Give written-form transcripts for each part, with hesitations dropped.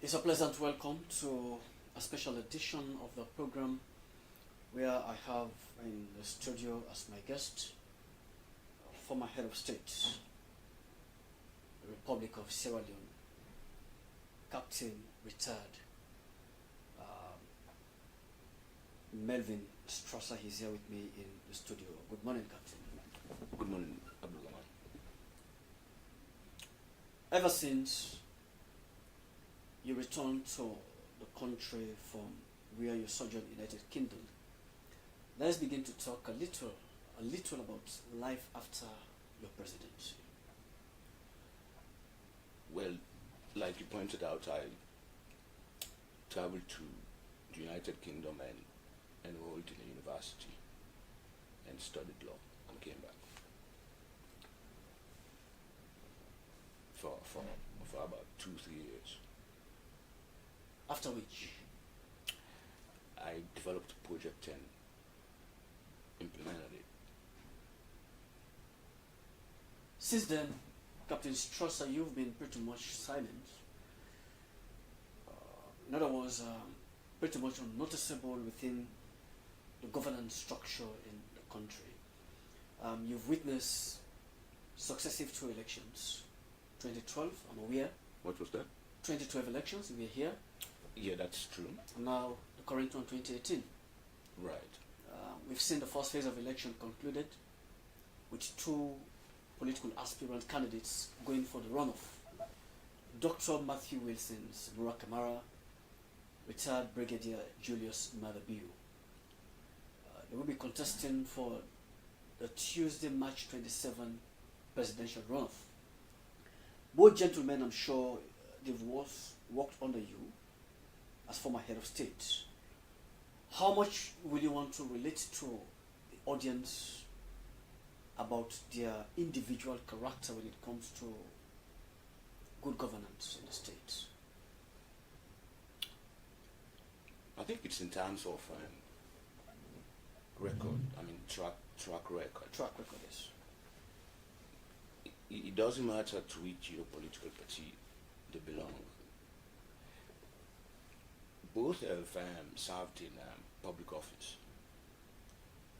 It's a pleasant welcome to a special edition of the program where I have in the studio as my guest former head of state, the Republic of Sierra Leone, Captain retired Melvin Strasser. He's here with me in the studio. Good morning, Captain. Good morning, Abdul. Ever since you returned to the country from where you sojourned in the United Kingdom, let's begin to talk a little about life after your presidency. Well, like you pointed out, I traveled to the United Kingdom and enrolled in a university and studied law and came back for about 2-3 years. After which? I developed a project and implemented it. Since then, Captain Strasser, you've been pretty much silent. In other words, pretty much unnoticeable within the governance structure in the country. You've witnessed successive two elections. 2012, I'm aware. What was that? 2012 elections, we were here. Yeah, that's true. And now the current one, 2018. Right. We've seen the first phase of election concluded with two political aspirant candidates going for the runoff. Dr. Matthew Wilson's Kamara, retired Brigadier Julius Madabiu. They will be contesting for the Tuesday, March 27 presidential runoff. Both gentlemen, I'm sure they've worked under you as former head of state. How much will you want to relate to the audience about their individual character when it comes to good governance in the state? I think it's in terms of record. I mean, track record. Track record, yes. It doesn't matter to which political party they belong. Both have served in public office,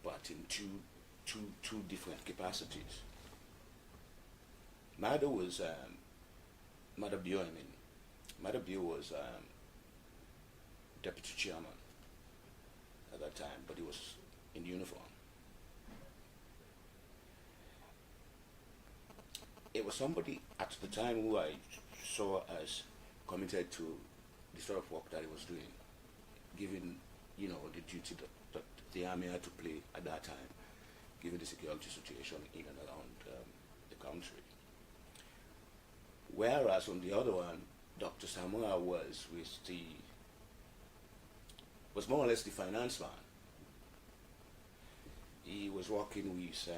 but in two different capacities. Madabiu was deputy chairman at that time, but he was in uniform. It was somebody at the time who I saw as committed to the sort of work that he was doing, given, the duty that the army had to play at that time, given the security situation in and around the country. Whereas on the other one, Dr. Kamara was more or less the finance man. He was working with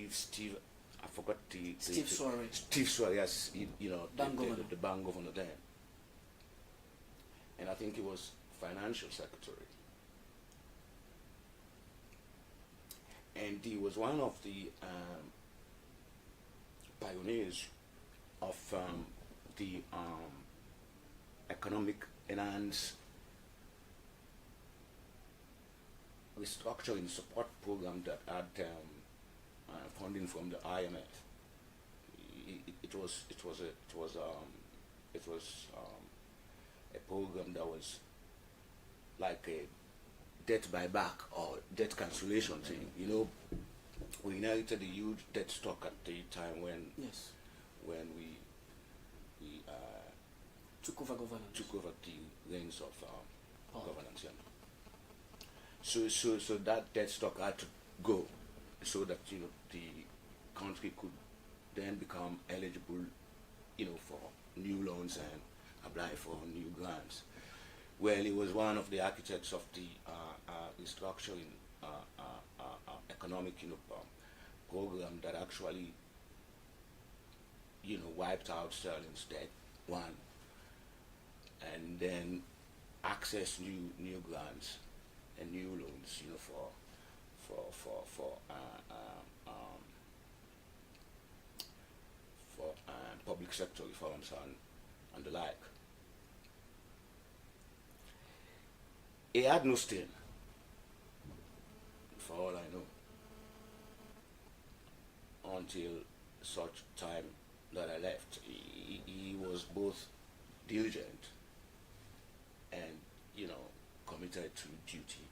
Steve, I forgot Steve Soare. Steve Soare, yes, the bank governor then. And I think he was financial secretary. And he was one of the pioneers of the economic enhanced restructuring support program that had funding from the IMF. It was a program that was like a debt buyback or debt cancellation thing. We inherited a huge debt stock at the time when we took over governance. Took over the reins of governance. Yeah. So that debt stock had to go, so that the country could then become eligible, for new loans and apply for new grants. Well, he was one of the architects of the restructuring economic, program that actually, wiped out Sterling's debt, one, and then access new grants and new loans, for sector reforms and the like. He had no stain, for all I know, until such time that I left. He was both diligent and, you know, committed to duty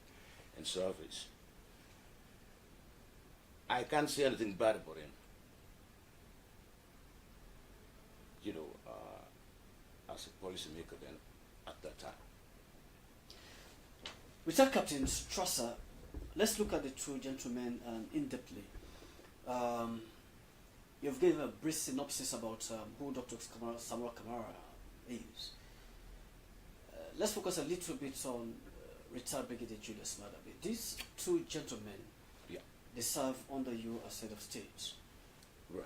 and service. I can't say anything bad about him, you know, as a policymaker then at that time. Retired Captain Strasser, let's look at the two gentlemen in-depthly. You've given a brief synopsis about who Dr. Kamara is. Let's focus a little bit on retired Brigadier Julius Madabi. These two gentlemen, Yeah. they serve under you as head of state. Right.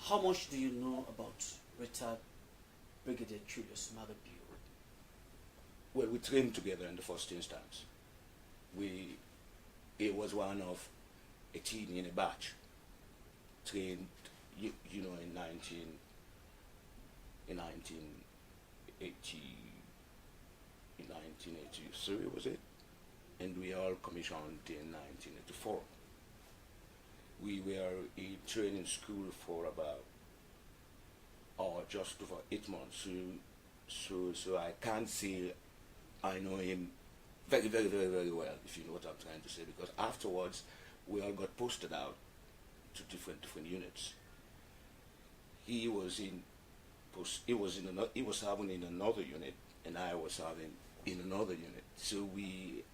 How much do you know about retired Brigadier Julius Madabi? Well, we trained together in the first instance. He was one of 18 in a batch, trained, you know, in 1983, was it? And we all commissioned in 1984. We were in training school for about, just over 8 months. So I can't say I know him very, very, very, very well, if you know what I'm trying to say, because afterwards we all got posted out to different units. He was serving in another unit, and I was serving in another unit. So we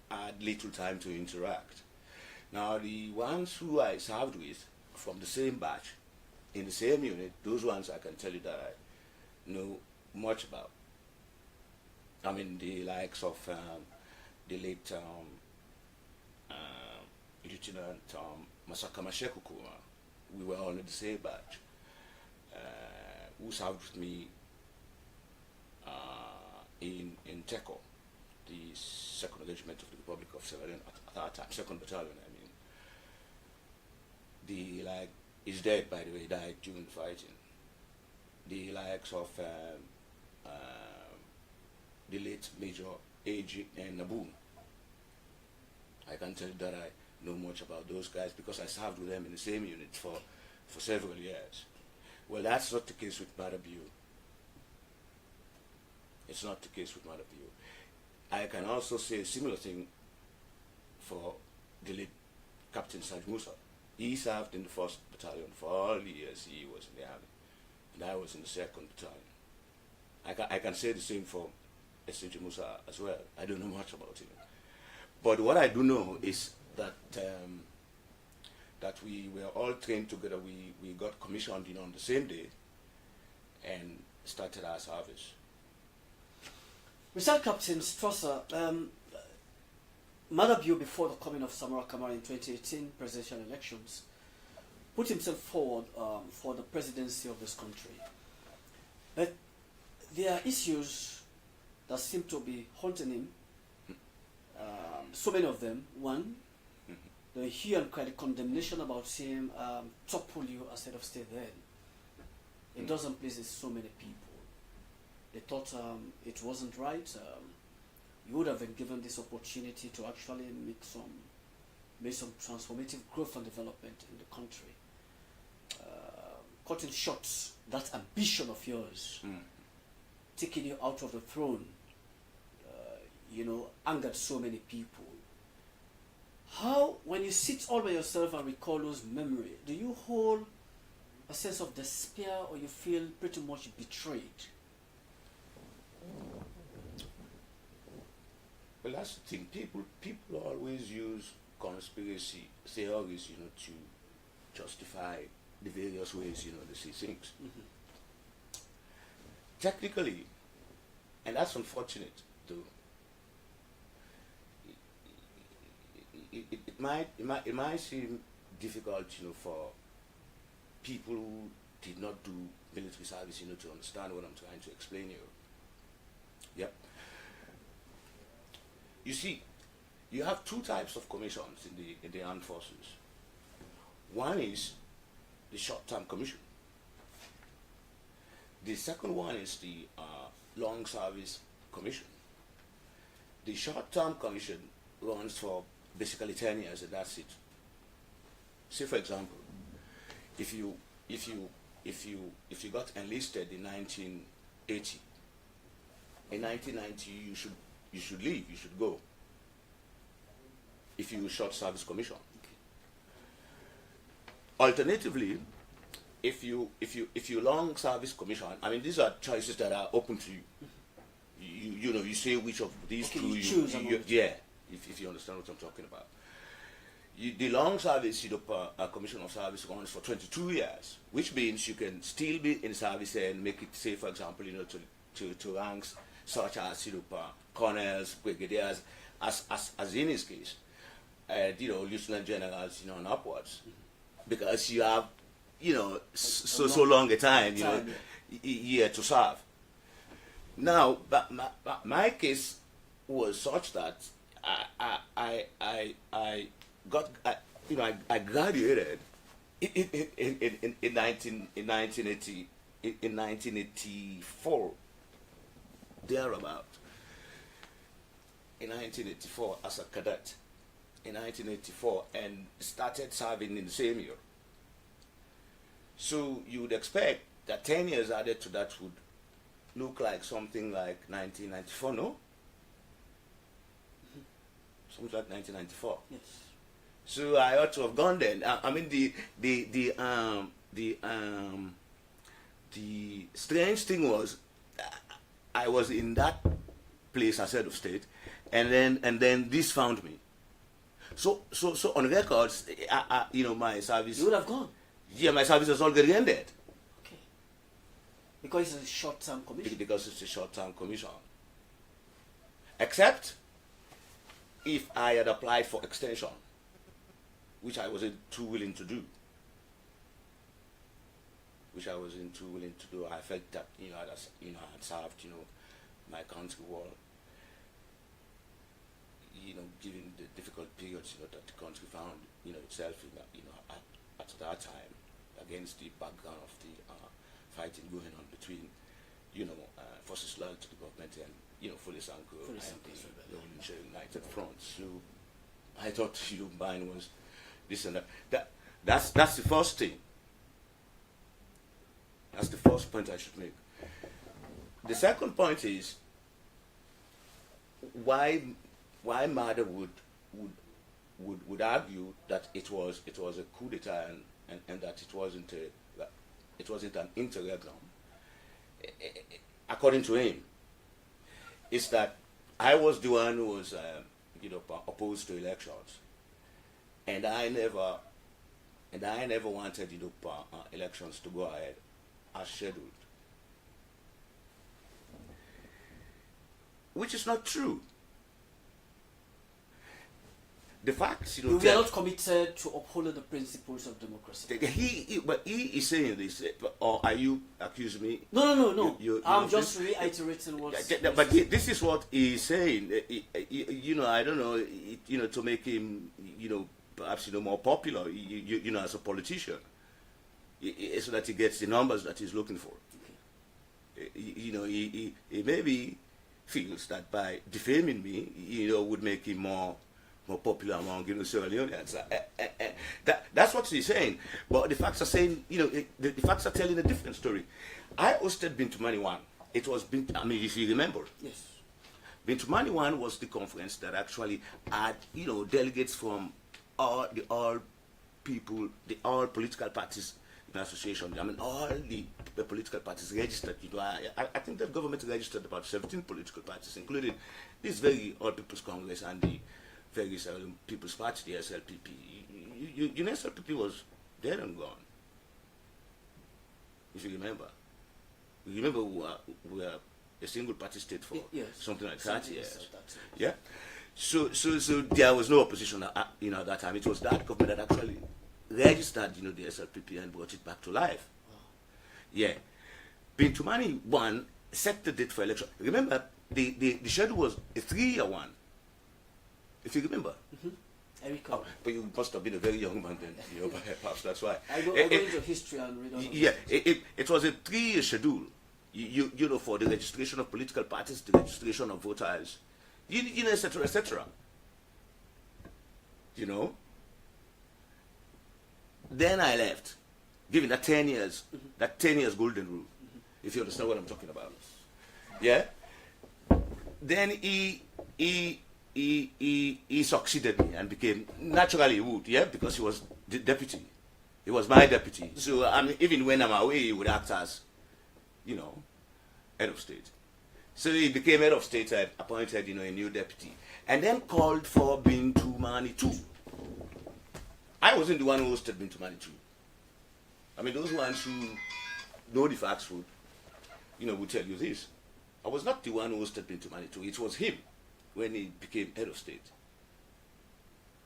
had little time to interact. Now the ones who I served with from the same batch, in the same unit, those ones I can tell you that I know much about. I mean, the likes of the late Lieutenant Masaka Mashekukuma. We were all in the same batch. Who served with me in Teko, the 2nd Regiment of the Republic of Sierra Leone at that time, 2nd Battalion, I mean. He's dead, by the way, he died during the fighting. The likes of the late Major A.G. and Nabu. I can tell you that I know much about those guys because I served with them in the same unit for several years. Well, that's not the case with Madabi. It's not the case with Madabi. I can also say a similar thing for the late Captain Saj Musa. He served in the 1st Battalion for all the years he was in the army, and I was in the 2nd Battalion. I can say the same for Saj Musa as well. I don't know much about him. But what I do know is that that we were all trained together. We got commissioned on the same day and started our service. Retired Captain Strasser, Madabi, before the coming of Samora Kamara in 2018 presidential elections, put himself forward for the presidency of this country. But there are issues that seem to be haunting him. So many of them. One, the hue and cry, the condemnation about him topple you as head of state then. It doesn't please so many people. They thought it wasn't right. You would have been given this opportunity to actually make some transformative growth and development in the country. Cutting short that ambition of yours, taking you out of the throne, angered so many people. How, when you sit all by yourself and recall those memories, do you hold a sense of despair or you feel pretty much betrayed? Well, that's the thing. People always use conspiracy theories, to justify the various ways, they see things. Technically, and that's unfortunate, though. It might seem difficult, for people who did not do military service, to understand what I'm trying to explain here. Yep. You see, you have two types of commissions in the armed forces. One is the short-term commission. The second one is the Long Service Commission. The short-term commission runs for basically 10 years, and that's it. Say, for example, if you got enlisted in 1980, in 1990 you should leave, you should go. If you short service commission. Alternatively, if you long service commission, I mean, these are choices that are open to you. You know, you say which of these two you choose. Yeah, if you understand what I'm talking about. The long service commission of service runs for 22 years, which means you can still be in service and make it, say, for example, you know, to ranks such as colonels, brigadiers, as in his case, you know, lieutenant generals, you know, and upwards, because you have, you know, so long a time, you know, year to serve. Now, but my case was such that I graduated in 1984, thereabout. In 1984 as a cadet, in 1984, and started serving in the same year. So you would expect that 10 years added to that would look like something like 1994, no? Something like 1994. Yes. So I ought to have gone then. I mean, the strange thing was, I was in that place as head of state, and then this found me. So on records, you know, my service. You would have gone. Yeah, my service has already ended. Okay. Because it's a short-term commission. Because it's a short-term commission. Except if I had applied for extension, which I wasn't too willing to do. I felt that, you know, I had served, you know, my country well, you know, given the difficult periods, you know, that the country found, you know, itself in, you know, at that time, against the background of the fighting going on between, you know, forces loyal to the government and, you know, Fulisanko and the United Front. So I thought, you know, mine was this and that. That's the first thing. That's the first point I should make. The second point is why Mother would argue that it was a coup d'etat and that it wasn't an interregnum. According to him, is that I was the one who was you know, opposed to elections, and I never wanted, you know, elections to go ahead as scheduled, which is not true. The facts, you know, we are not committed to upholding the principles of democracy. But he is saying this, or are you accusing me? No. I'm just reiterating what. But this is what he is saying. You know, I don't know. You know, to make him, you know, perhaps, you know, more popular. You know, as a politician, so that he gets the numbers that he's looking for. Okay. You know, he maybe feels that by defaming me, you know, would make him more popular among, you know, Sierra Leoneans. That's what he's saying. But the facts are saying, you know, the facts are telling a different story. I hosted Bintumani 1. It was, I mean, if you remember. Yes. Bintumani 1 was the conference that actually had, you know, delegates from all political parties in the association. I mean, all the political parties registered. You know, I think the government registered about 17 political parties, including this very All People's Congress and the very People's Party, the SLPP. You know, SLPP was dead and gone. If you remember. You remember we were a single party state for something like 30 years. Yeah? So there was no opposition, you know, at that time. It was that government that actually registered, you know, the SLPP and brought it back to life. Wow. Yeah. Bintumani 1 set the date for election. Remember, the schedule was a 3-year one. If you remember. Mm-hmm. I recall. But you must have been a very young man then, you know, perhaps that's why. I go into history and read on. Yeah, it was a 3-year schedule. you know, for the registration of political parties, the registration of voters, you know, etc., etc. You know. Then I left, given that 10 years, that 10 years golden rule, if you understand what I'm talking about. Yeah. Then he succeeded me and became, naturally he would, yeah, because he was the deputy. He was my deputy. So I mean, even when I'm away, he would act as, you know, head of state. So he became head of state and appointed, you know, a new deputy. And then called for Bintu Mani too. I wasn't the one who hosted Bintu Mani too. I mean, those ones who know the facts would, you know, would tell you this. I was not the one who hosted Bintu Mani too. It was him, when he became head of state,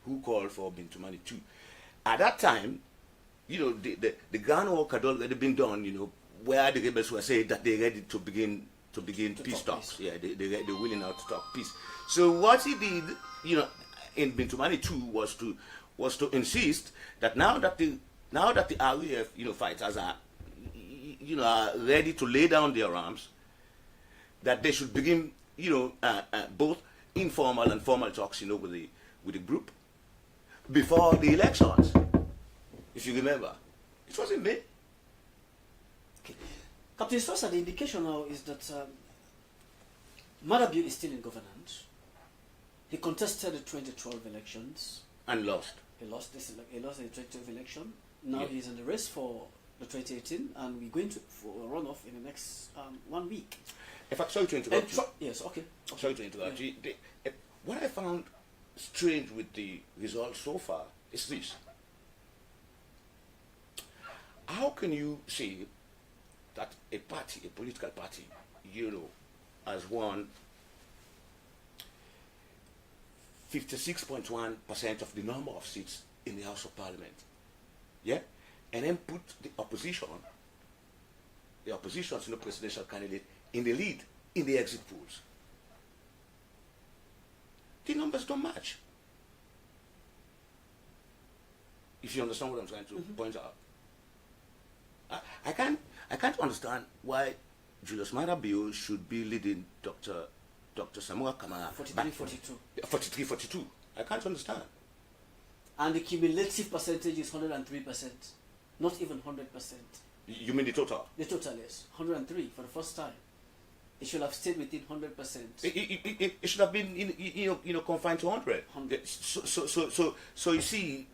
who called for Bintu Mani too. At that time, you know, the groundwork had already been done, you know, where the rebels were saying that they're ready to begin peace talks. Yeah, they're willing now to talk peace. So what he did, you know, in Bintu Mani too was to insist that now that the RAF, you know, fighters are, you know, are ready to lay down their arms, that they should begin, you know, both informal and formal talks, you know, with the group before the elections. If you remember, it was in May. Okay. Captain Strasser, the indication now is that Abdul is still in governance. He contested the 2012 elections. And lost. He lost the 2012 election. Now Yeah. he's in the race for the 2018, and we're going for a runoff in the next 1 week. In fact, sorry to interrupt you. Yes, okay. Sorry to interrupt Yeah. you. What I found strange with the results so far is this. How can you say that a party, a political party, you know, has won 56.1% of the number of seats in the House of Parliament, yeah, and then put the opposition's, you know, presidential candidate in the lead in the exit polls? The numbers don't match. If you understand what I'm trying to point out. I can't understand why Julius Maada Bio should be leading Dr. Samura Kamara 43-42. I can't understand. And the cumulative percentage is 103%, not even 100%. You mean the total? The total is 103 for the first time. It should have stayed within 100%. It should have been you know confined to 100. So you see,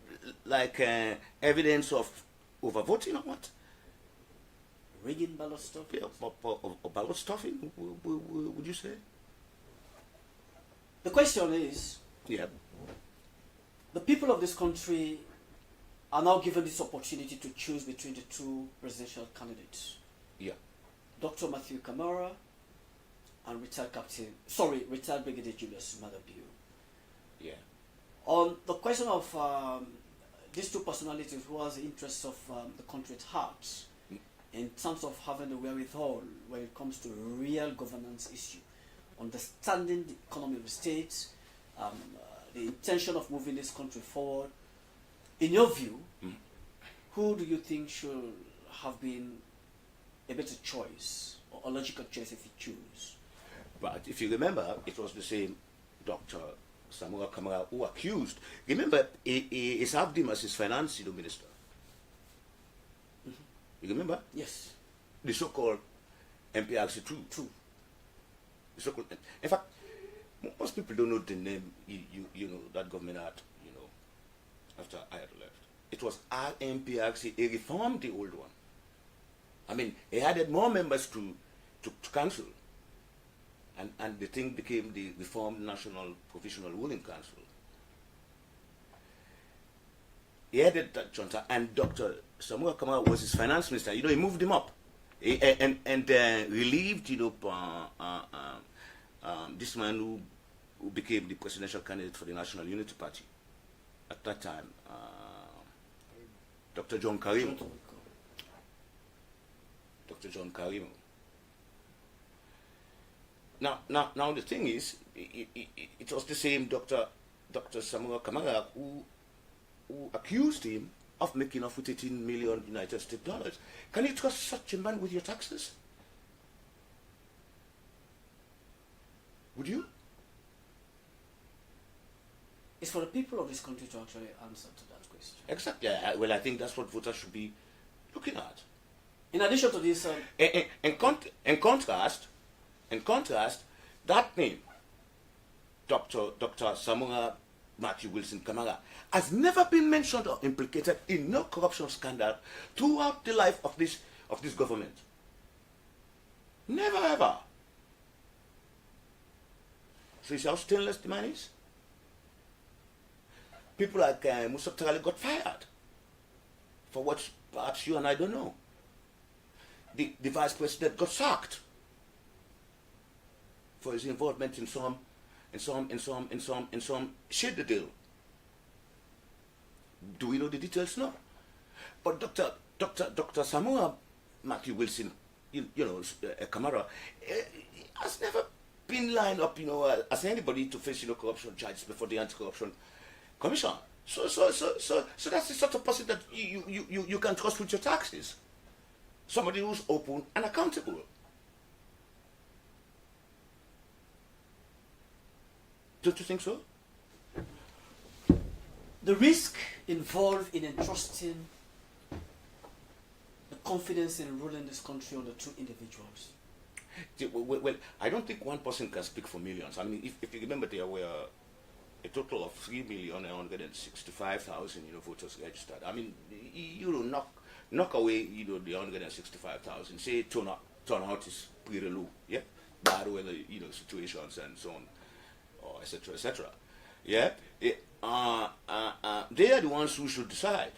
like evidence of overvoting or what? Rigging ballot stuffing? Yeah, or ballot stuffing, would you say? The question is, Yeah. the people of this country are now given this opportunity to choose between the two presidential candidates. Yeah. Dr. Matthew Kamara and retired Brigadier Julius Maada Bio. Yeah. On the question of these two personalities who has the interests of the country at heart, in terms of having the wherewithal when it comes to real governance issue, understanding the economy of the state, the intention of moving this country forward, in your view, who do you think should have been a better choice, or a logical choice if you choose? But if you remember, it was the same Dr. Samura Kamara who accused. Remember, he served him as his finance minister. You remember? Yes. The so-called MPRC 2. True. The so-called, in fact, most people don't know the name you know that government had, you know, after I had left. It was RMPRC. He reformed the old one. I mean, he added more members to council. And the thing became the Reformed National Provisional Ruling Council. He added that junta, and Dr. Samura Kamara was his finance minister. You know, he moved him up, and relieved, you know, this man who became the presidential candidate for the National Unity Party at that time, Dr. John Karimo. Dr. John Karimo. Now the thing is, it was the same Dr. Samura Kamara who accused him of making off with 18 million United States dollars. Can you trust such a man with your taxes? Would you? It's for the people of this country to actually answer to that question. Exactly. Well, I think that's what voters should be looking at. In addition to this, In contrast, that name, Dr. Samuel Matthew Wilson Kamara, has never been mentioned or implicated in no corruption scandal throughout the life of this government. Never ever. So you see how stainless the man is? People like Musa Tarale got fired for what perhaps you and I don't know. The vice president got sacked for his involvement in some shady deal. Do we know the details? No. But Dr. Samuel Matthew Wilson, Kamara, has never been lined up, as anybody to face, corruption charges before the Anti-Corruption Commission. So that's the sort of person that you can trust with your taxes. Somebody who's open and accountable. Don't you think so? the risk involved in entrusting the confidence in ruling this country on the two individuals. Well, I don't think one person can speak for millions. I mean, if you remember, there were a total of 3,165,000, voters registered. I mean, knock away, the 165,000. Say turnout is pretty low, yeah, bad weather, situations and so on, or etc., etc. Yeah, they are the ones who should decide.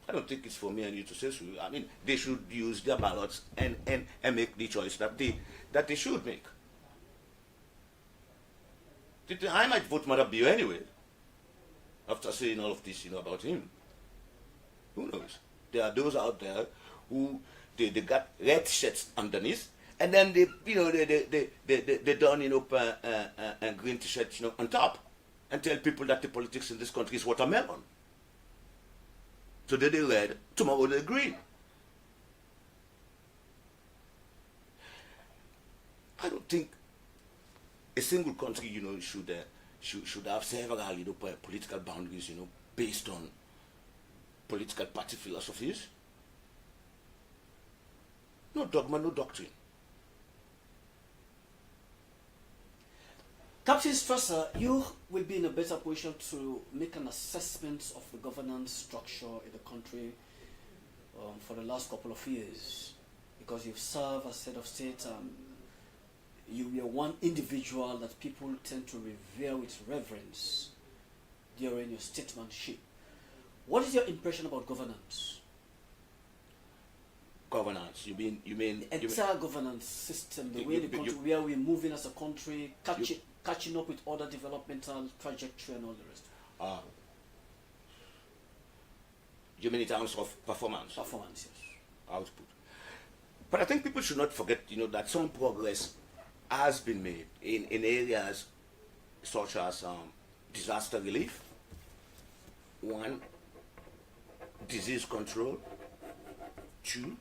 I don't think it's for me and you to say so. I mean, they should use their ballots and make the choice that they should make. I might vote Marabio anyway, after saying all of this, about him. Who knows? There are those out there who they got red shirts underneath, and then they don and green t-shirts on top, and tell people that the politics in this country is watermelon. Today they red, tomorrow they're green. I don't think a single country, should have several, political boundaries, based on political party philosophies. No dogma, no doctrine. Captain Strasser, you will be in a better position to make an assessment of the governance structure in the country for the last couple of years, because you've served as head of state. You were one individual that people tend to revere with reverence during your statesmanship. What is your impression about governance? Governance? You mean the entire governance system, the way the country, where we're moving as a country, catching up with other developmental trajectory and all the rest. You mean in terms of performance? Performance, yes. Output. But I think people should not forget, that some progress has been made in areas such as disaster relief, one, disease control, two,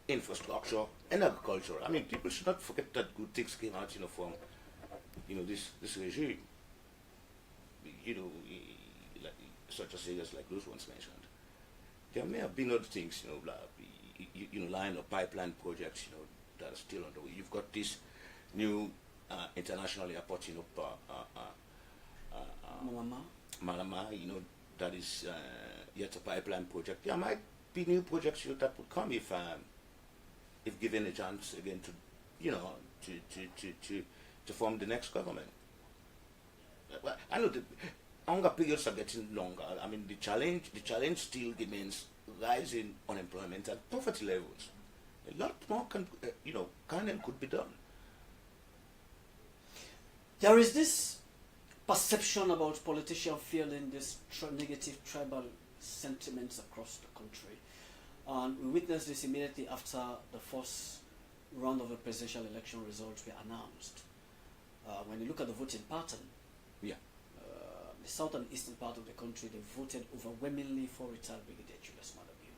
infrastructure, and agriculture. I mean, people should not forget that good things came out, from, this regime. Such as areas like those ones mentioned. There may have been other things, line of pipeline projects, that are still on the way. You've got this new international airport, Malama, that is yet a pipeline project. There might be new projects that would come if given a chance again to form the next government. Well, I know the longer periods are getting longer. I mean, the challenge still remains rising unemployment and poverty levels. A lot more can and could be done. There is this perception about politicians feeling this negative tribal sentiments across the country. And we witnessed this immediately after the first round of the presidential election results were announced. When you look at the voting pattern, yeah, the south and eastern part of the country, they voted overwhelmingly for retired Brigadier Julius Malabio.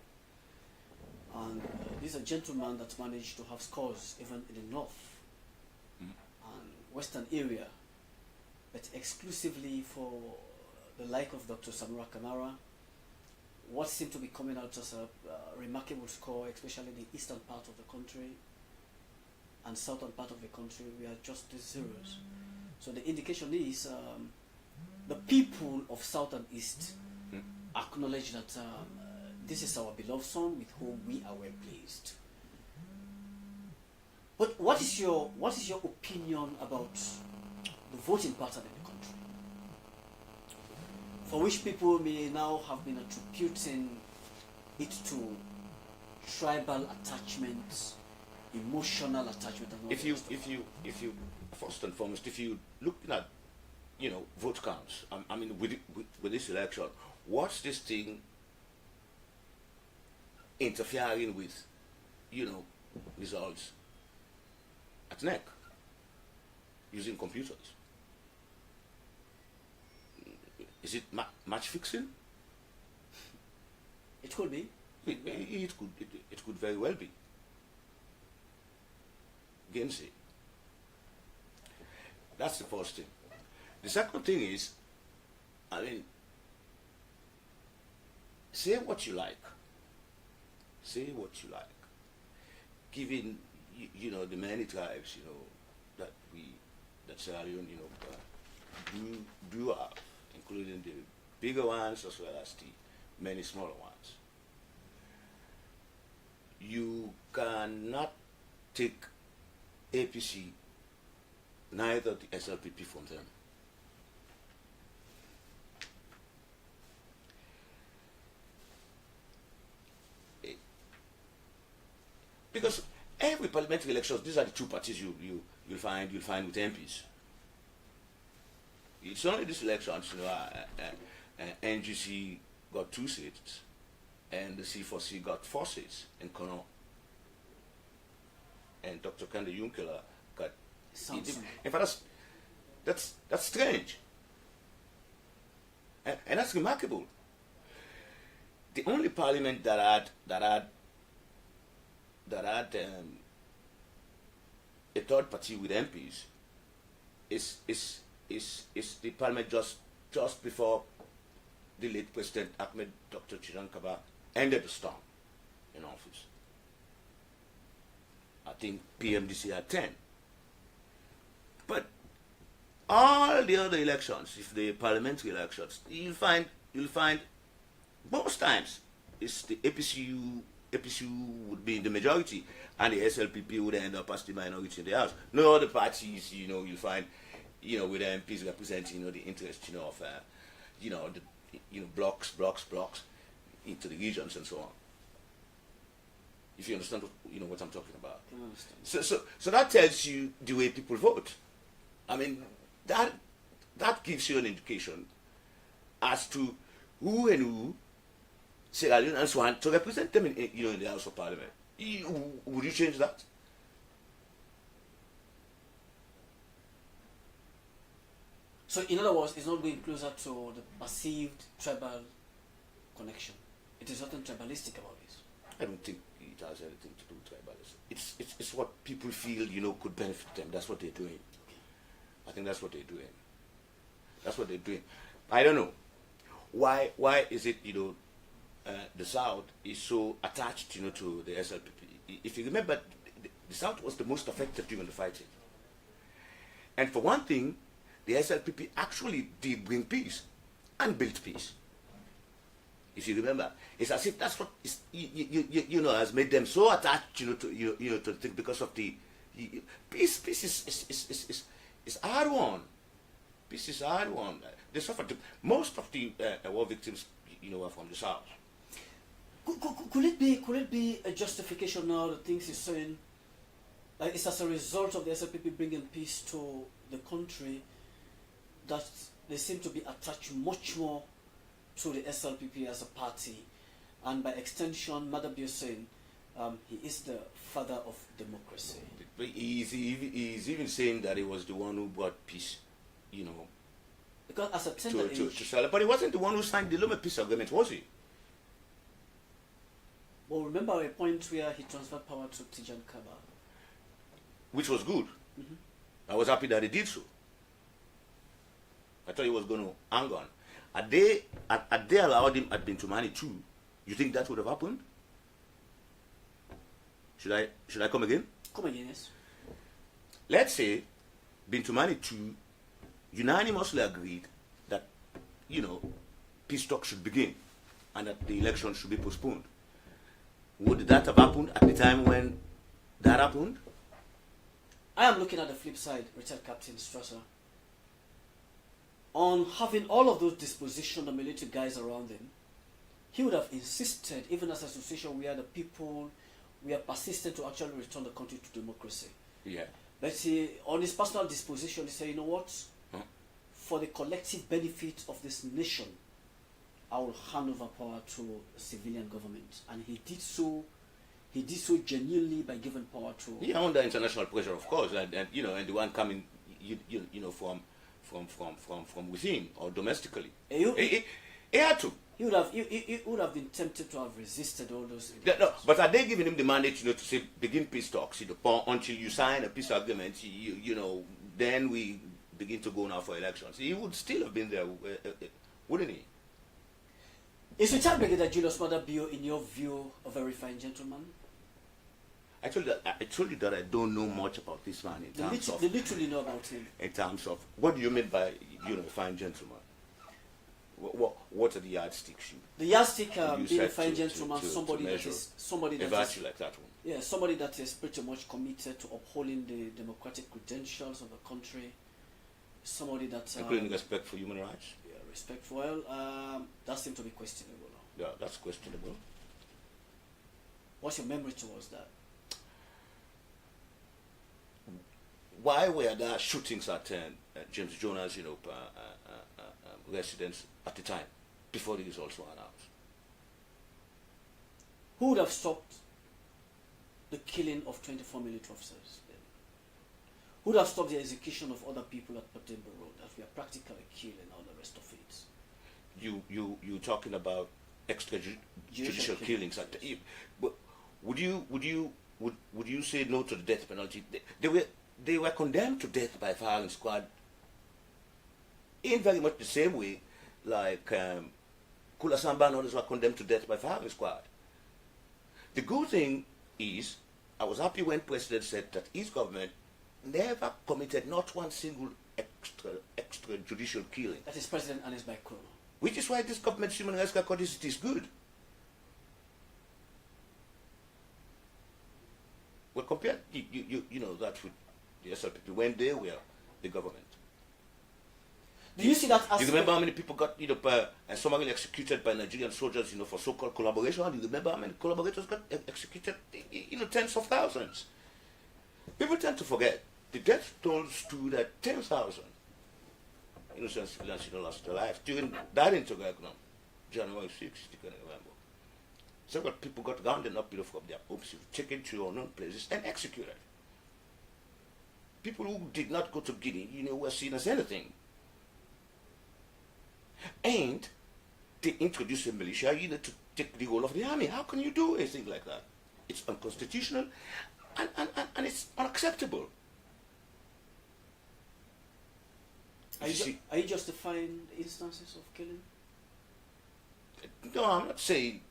And this is a gentleman that managed to have scores even in the north. And Western area, but exclusively for the like of Dr. Samura Kamara, what seemed to be coming out as a remarkable score, especially in the eastern part of the country and southern part of the country, we are just the zeros. So the indication is the people of South and East acknowledge that this is our beloved son with whom we are well pleased. But what is your opinion about the voting pattern in the country, for which people may now have been attributing it to tribal attachments, emotional attachment, and all If you first and foremost, if you looking at vote counts, I mean with this election, what's this thing interfering with results at neck using computers? Is it match fixing? It could be. It could very well be. Gainsay. That's the first thing. The second thing is, I mean, say what you like. Say what you like. Given the many tribes that Sierra Leone do have, including the bigger ones as well as the many smaller ones. You cannot take APC, neither the SLPP from them. Because every parliamentary elections, these are the two parties you'll find with MPs. It's only this elections, NGC got 2 seats, and the C4C got 4 seats in Kono. And Dr. Kande Yunkela got. In fact, that's strange, and that's remarkable. The only parliament that had a third party with MPs is the parliament just before the late President Ahmed Dr. Chirankaba ended the storm in office. I think PMDC had 10. But all the other elections, if the parliamentary elections, you'll find most times it's the APCU would be in the majority, and the SLPP would end up as the minority in the House. No other parties, you'll find, with MPs representing, the interest, of, the blocks into the regions and so on. If you understand what I'm talking about. I understand. So that tells you the way people vote. I mean, that gives you an indication as to who and who Sierra Leone and so on to represent them in the House of Parliament. Would you change that? So in other words, it's not going closer to the perceived tribal connection. It is nothing tribalistic about this. I don't think it has anything to do with tribalism. It's what people feel could benefit them. That's what they're doing. I think that's what they're doing. That's what they're doing. I don't know why is it the South is so attached to the SLPP. If you remember, the South was the most affected during the fighting. And for one thing, the SLPP actually did bring peace and built peace. If you remember, it's as if that's what is, has made them so attached to the thing, because of the peace. Peace is hard won. Peace is hard won. They suffered. Most of the war victims, are from the South. Could it be a justification now, the things he's saying, like it's as a result of the SLPP bringing peace to the country, that they seem to be attached much more to the SLPP as a party, and by extension, Madam you're saying, he is the father of democracy. But he's even saying that he was the one who brought peace, Because as a tender age, but he wasn't the one who signed the Leone peace agreement, was he? Well, remember a point where he transferred power to Tijan Kaba, Which was good. Mm-hmm. I was happy that he did so. I thought he was going to hang on. Had they allowed him at Bintumani too, you think that would have happened? Should I come again? Come again, yes. Let's say Bintumani too unanimously agreed that, peace talks should begin and that the election should be postponed. Would that have happened at the time when that happened? I am looking at the flip side, retired Captain Strasser. On having all of those disposition, the military guys around him, he would have insisted, even as an association where the people were persistent to actually return the country to democracy. Yeah. But see, on his personal disposition, he said, you know what? Huh? For the collective benefit of this nation, I will hand over power to a civilian government. And he did so genuinely by giving power to... Yeah, under international pressure, of course, and the one coming, from within or domestically. He had to. He would have been tempted to have resisted all those... No, but are they giving him the mandate, to say, begin peace talks, until you sign a peace agreement, then we begin to go now for elections. He would still have been there, wouldn't he? Is retired Brigadier Julius Madabio, in your view, a very fine gentleman? I told you that I don't know much about this man in terms of... They literally know about him. In terms of... What do you mean by, fine gentleman? What are the yardsticks? The yardstick, being a fine gentleman, somebody that is... A virtue like that one. Yeah, somebody that is pretty much committed to upholding the democratic credentials of the country. Somebody that... including respect for human rights? Yeah, respect for... Well, that seems to be questionable. Yeah, that's questionable. What's your memory towards that? Why were there shootings at James Jonas, residence at the time, before the results were announced? Who would have stopped the killing of 24 military officers then? Who would have stopped the execution of other people at Patemba Road that we are practically killing all the rest of it? You talking about extrajudicial killings? But would you say no to the death penalty? They were condemned to death by firing squad in very much the same way like Kula Samba and others were condemned to death by firing squad. The good thing is, I was happy when President said that his government never committed not one single extrajudicial killing. That is President Anis Baikuro. Which is why this government's human rights record is good. Well, compare that with the SLPP when they were the government. Do you see that as... You remember how many people got summarily executed by Nigerian soldiers, for so-called collaboration? Do you remember how many collaborators got executed? Tens of thousands. People tend to forget. The death toll stood at 10,000 innocent civilians lost their lives during that Esegragbo, January 6th, you can remember. Several people got rounded up from their homes, taken to unknown places and executed. People who did not go to Guinea, were seen as anything. And they introduced a militia, to take the role of the army. How can you do a thing like that? It's unconstitutional and it's unacceptable. Are you justifying the instances of killing? No, I'm not saying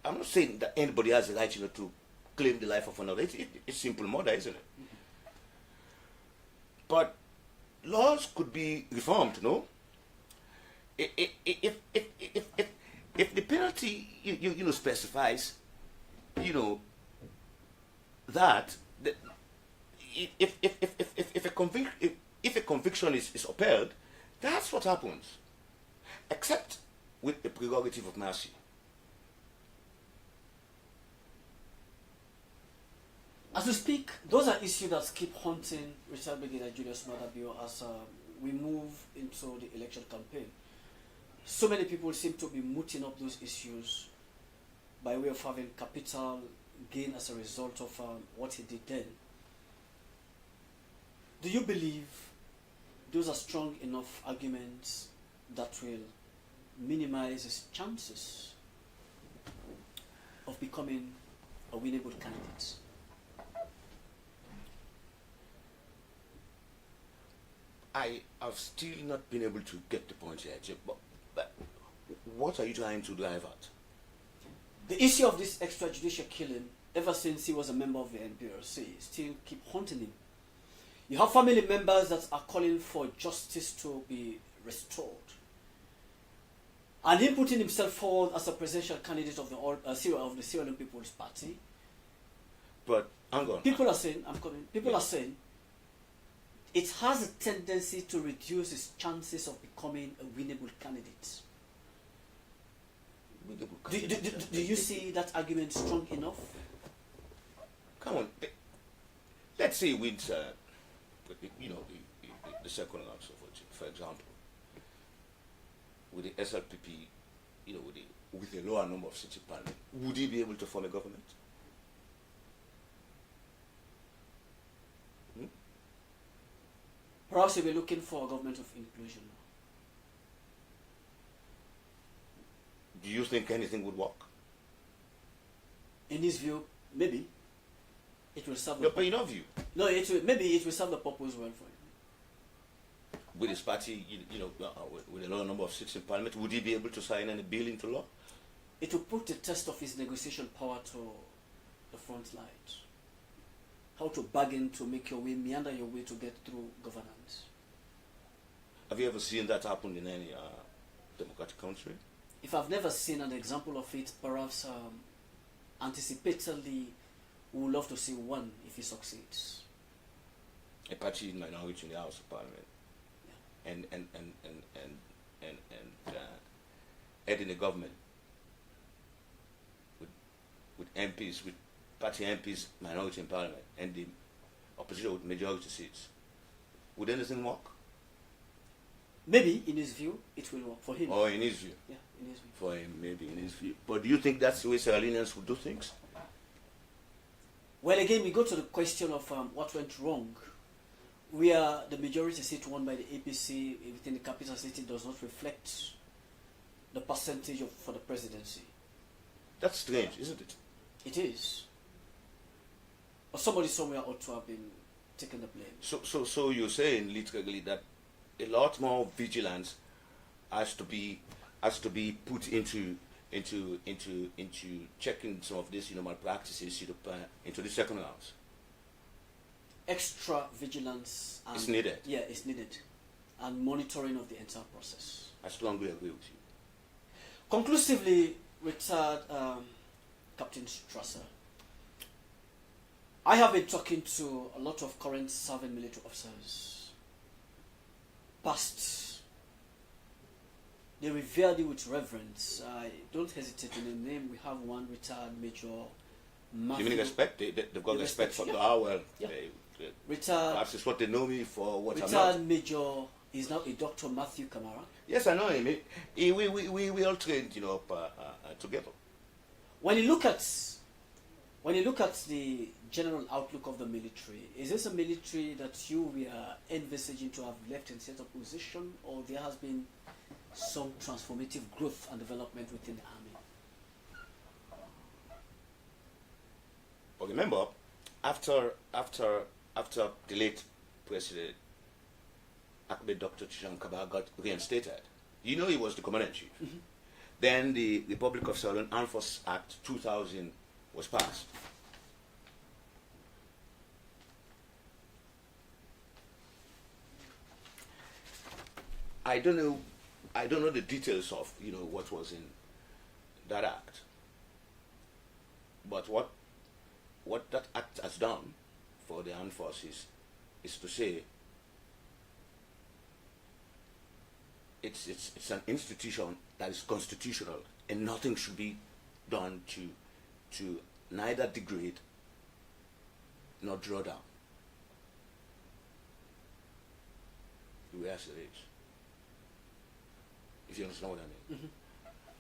that anybody has the right, to claim the life of another. It's simple murder, isn't it? Mm-hmm. But laws could be reformed, no? If the penalty specifies, that if a conviction is upheld, that's what happens, except with the prerogative of mercy. As we speak, those are issues that keep haunting retired Brigadier Julius Madabio as we move into the election campaign. So many people seem to be mooting up those issues by way of having capital gain as a result of what he did then. Do you believe those are strong enough arguments that will minimize his chances of becoming a winnable candidate? I have still not been able to get the point yet. But what are you trying to drive at? The issue of this extrajudicial killing, ever since he was a member of the NPRC, still keep haunting him. You have family members that are calling for justice to be restored. And him putting himself forward as a presidential candidate of the Sierra Leone People's Party. But hang on. People are saying, are saying it has a tendency to reduce his chances of becoming a winnable candidate. Do you see that argument strong enough? Come on. Let's say he wins, the second house of it, for example. With the SLPP, with a lower number of seats in parliament, would he be able to form a government? Perhaps we'll be looking for a government of inclusion. Do you think anything would work? In his view, maybe. It will serve No, but in your view? No, maybe it will serve the purpose well for him. With his party, with a lower number of seats in parliament, would he be able to sign any bill into law? It will put the test of his negotiation power to the front light. How to bargain to make your way, meander your way to get through governance. Have you ever seen that happen in any democratic country? If I've never seen an example of it, perhaps anticipatedly we would love to see one if he succeeds. A party in minority in the House of Parliament, yeah. and heading a government with MPs, with party MPs, minority in Parliament, and the opposition with majority seats. Would anything work? Maybe in his view it will work for him. Or in his view? Yeah, in his view. For him, maybe in his view. But do you think that's the way Sierra Leoneans would do things? Well, again, we go to the question of what went wrong. Where the majority seat won by the APC within the capital city does not reflect the percentage for the presidency. That's strange, isn't it? It is. But somebody somewhere ought to have been taking the blame. So you're saying literally that a lot more vigilance has to be put into checking some of these malpractices into the second house. Extra vigilance is needed. Yeah, it's needed, and monitoring of the entire process. I strongly agree with you. Conclusively, retired Captain Strasser, I have been talking to a lot of current serving military officers. Past, they revered you with reverence. I don't hesitate to name name. We have one retired Major Matthew. You mean respect? They've got respect for yeah. well. Yeah. Retired. Perhaps it's what they know me for. What retired I'm not. Major is now a Dr. Matthew Kamara. Yes, I know him. We all trained, together. When you look at the general outlook of the military, is this a military that you were envisaging to have left in certain position, or there has been some transformative growth and development within the army? But remember, after the late President Ahmed Dr. Kamara got reinstated, he was the commander-in-chief. Mm-hmm. Then the Republic of Sierra Leone Armed Forces Act 2000 was passed. I don't know the details of what was in that act. But what that act has done for the armed forces is to say it's an institution that is constitutional, and nothing should be done to neither degrade nor draw down. The way as it is. If you understand what I mean. Mm-hmm.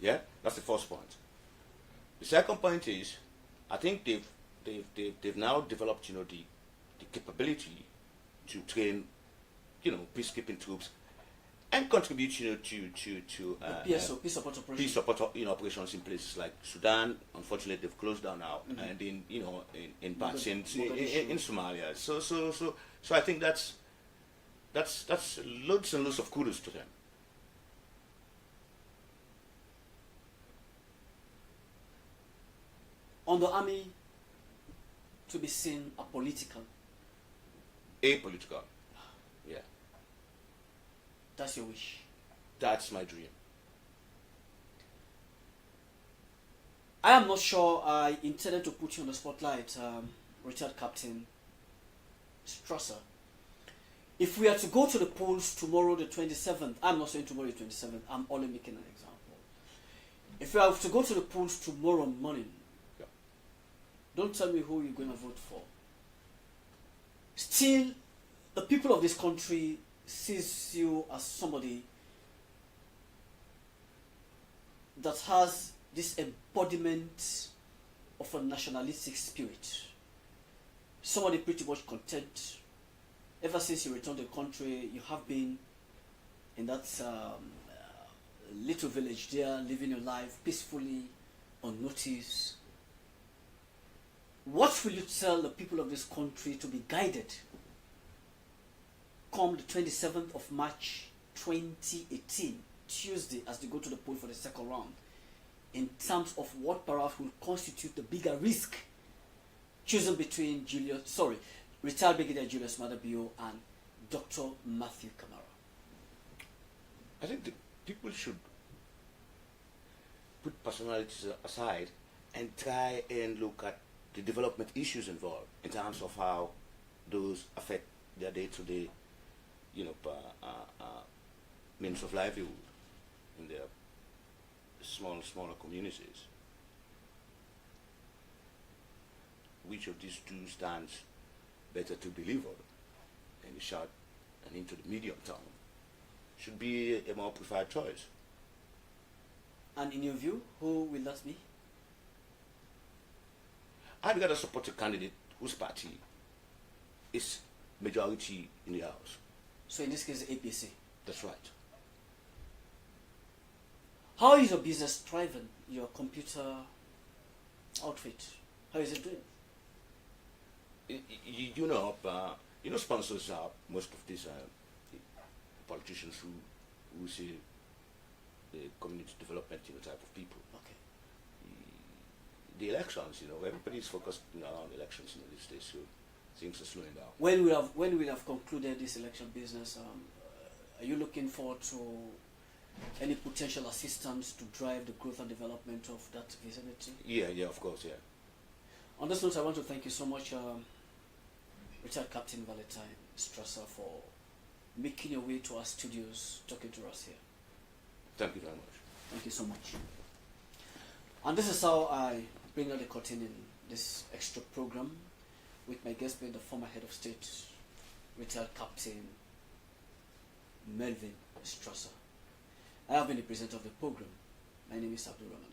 Yeah, that's the first point. The second point is, I think they've now developed the capability to train peacekeeping troops and contribute to peace support operations. Peace support operations in places like Sudan. Unfortunately, they've closed down now, mm-hmm. and in parts in Somalia. So I think that's that's loads and loads of kudos to them. On the army to be seen apolitical. Apolitical. Yeah. That's your wish. That's my dream. I am not sure I intended to put you on the spotlight, retired Captain Strasser. If we are to go to the polls tomorrow the 27th, I'm not saying tomorrow the 27th, I'm only making an example. If we are to go to the polls tomorrow morning, yeah, don't tell me who you're going to vote for. Still, the people of this country sees you as somebody that has this embodiment of a nationalistic spirit. Somebody pretty much content. Ever since you returned to the country, you have been in that little village there, living your life peacefully, unnoticed. What will you tell the people of this country to be guided come the 27th of March 2018, Tuesday, as they go to the poll for the second round, in terms of what perhaps will constitute the bigger risk chosen between retired Brigadier Julius Madabio and Dr. Matthew Kamara? I think the people should put personalities aside and try and look at the development issues involved in terms of how those affect their day-to-day, means of livelihood in their smaller communities. Which of these two stands better to deliver in the short and into the medium term should be a more preferred choice. And in your view, who will that be? I'd rather support a candidate whose party is majority in the House. So in this case, the APC. That's right. How is your business thriving, your computer outfit? How is it doing? Sponsors are most of these politicians who see the community development, type of people. Okay. The elections, everybody's focused around elections these days, so things are slowing down. When we have concluded this election business, are you looking forward to any potential assistance to drive the growth and development of that vicinity? Yeah, of course, yeah. On this note, I want to thank you so much, retired Captain Valentine Strasser, for making your way to our studios, talking to us here. Thank you very much. Thank you so much. And this is how I bring out the curtain in this extra program, with my guest being the former head of state, retired Captain Melvin Strasser. I have been the presenter of the program. My name is Abdul Rahman.